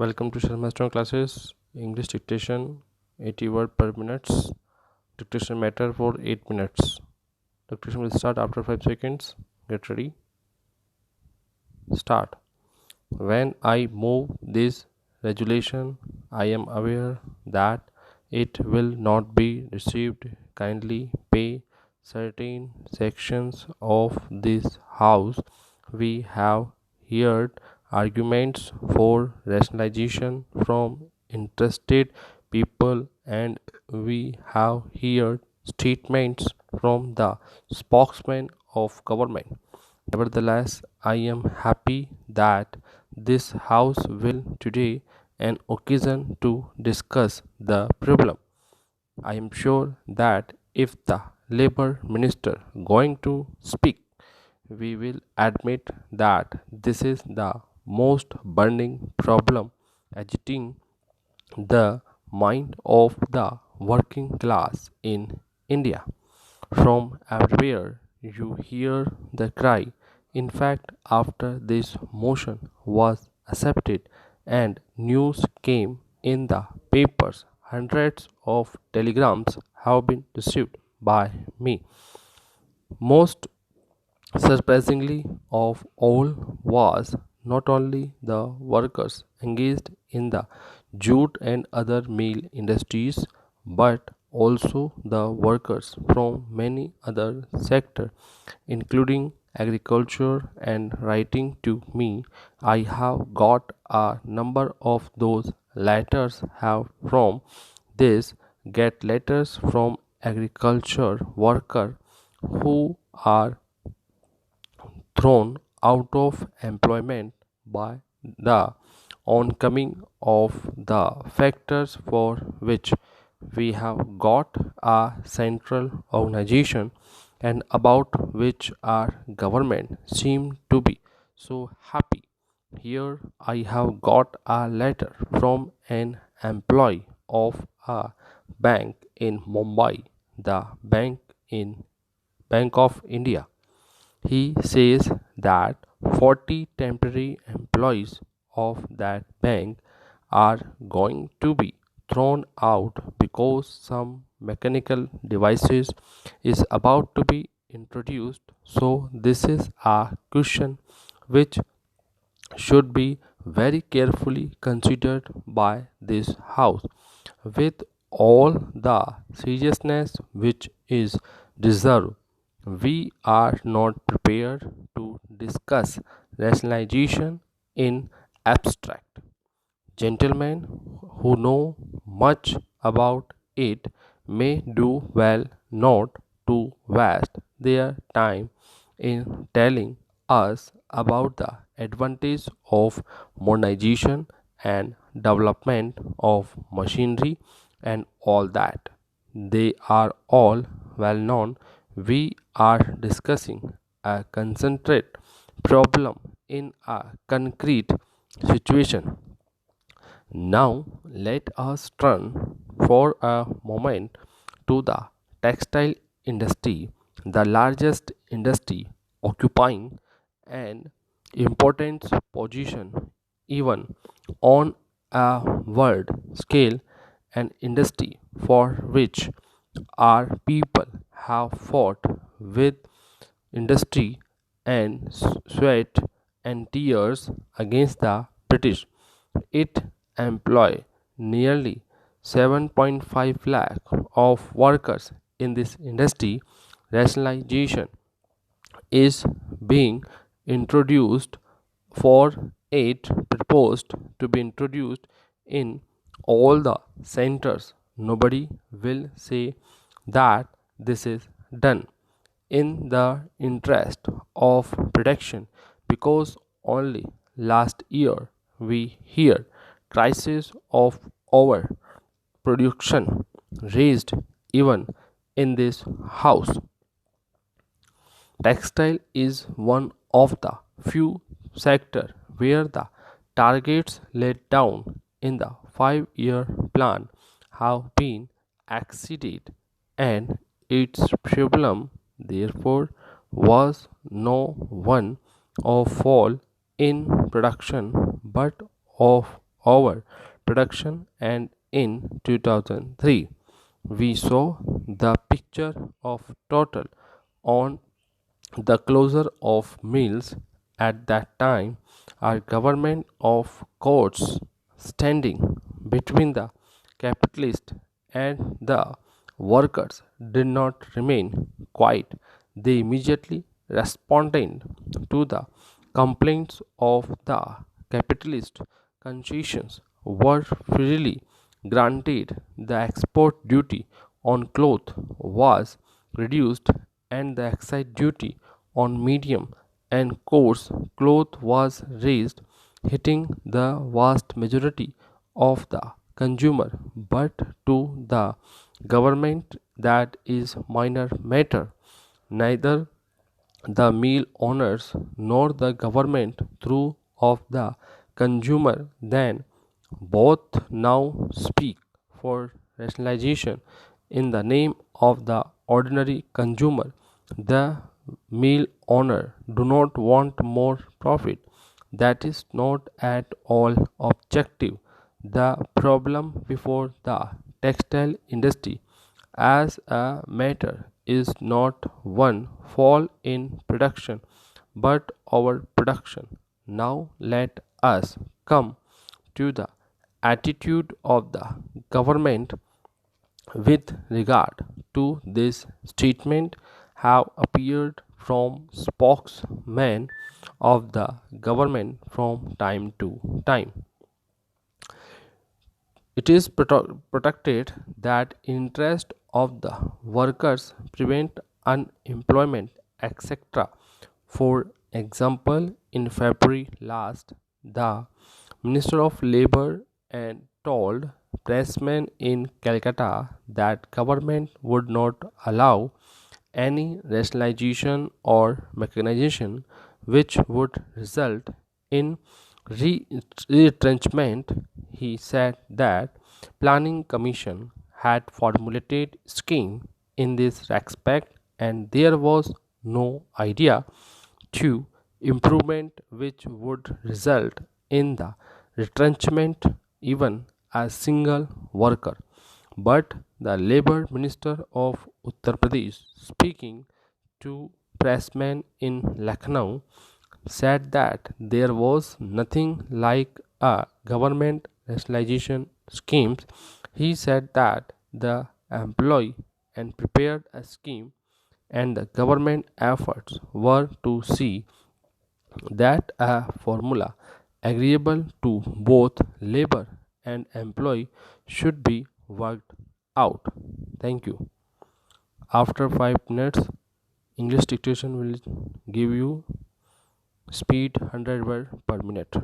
Welcome to semester classes. English dictation 80 word per minutes. Dictation matter for 8 minutes. Dictation will start after 5 seconds. Get ready. Start. When I move this resolution, I am aware that it will not be received. Kindly pay certain sections of this house. We have heard arguments for rationalization from interested people, and we have heard statements from the spokesman of government. Nevertheless, I am happy that this House will today an occasion to discuss the problem. I am sure that if the Labour Minister going to speak, we will admit that this is the most burning problem agitating the mind of the working class in India. From everywhere you hear the cry. In fact, after this motion was accepted and news came in the papers, hundreds of telegrams have been received by me. Most surprisingly of all was not only the workers engaged in the jute and other meal industries, but also the workers from many other sectors, including agriculture. And writing to me, I have got a number of those letters have from this get letters from agriculture worker who are thrown out of employment by the oncoming of the factors for which we have got a central organization and about which our government seem to be so happy. Here I have got a letter from an employee of a bank in Mumbai, the in Bank of India. He says that 40 temporary employees of that bank are going to be thrown out because some mechanical devices is about to be introduced. So this is a question which should be very carefully considered by this house with all the seriousness which is deserved. We are not prepared to discuss rationalization in abstract. Gentlemen who know much about it may do well not to waste their time in telling us about the advantage of modernization and development of machinery and all that. They are all well known. We are discussing a concentrate problem in a concrete situation. Now, let us turn for a moment to the textile industry, the largest industry occupying an important position even on a world scale, an industry for which our people have fought with industry and sweat and tears against the British. It employ nearly 7.5 lakh of workers in this industry. Rationalization is being introduced for it proposed to be introduced in all the centers. Nobody will say that this is done in the interest of protection, because only last year we hear crisis of overproduction raised even in this house. Textile is one of the few sectors where the targets laid down in the 5-year plan have been exceeded, and its problem therefore was no one of fall in production but of over production, and in 2003 we saw the picture of total on the closure of mills at that time. Our government of courts standing between the capitalist and the workers did not remain quiet. They immediately responded to the complaints of the capitalist. Concessions were freely granted. The export duty on cloth was reduced, and the excise duty on medium and coarse cloth was raised, hitting the vast majority of the consumer. But to the government, that is minor matter. Neither the mill owners nor the government through of the consumer then both now speak for rationalization in the name of the ordinary consumer. The mill owner do not want more profit. That is not at all objective. The problem before the textile industry as a matter is not one fall in production but overproduction. Now let us come to the attitude of the government with regard to this statement have appeared from spokesmen of the government from time to time. It is protected that interest of the workers prevent unemployment, etc. For example, in February last, the Minister of Labor and told pressmen in Calcutta that government would not allow any rationalization or mechanization which would result in retrenchment. He said that planning commission had formulated scheme in this respect and there was no idea to improvement which would result in the retrenchment even a single worker. But the labor minister of Uttar Pradesh, speaking to pressmen in Lucknow, said that there was nothing like a government rationalization schemes. He said that the employee and prepared a scheme and the government efforts were to see that a formula agreeable to both labor and employee should be worked out. Thank you. After 5 minutes, English dictation will give you speed 100 word per minute.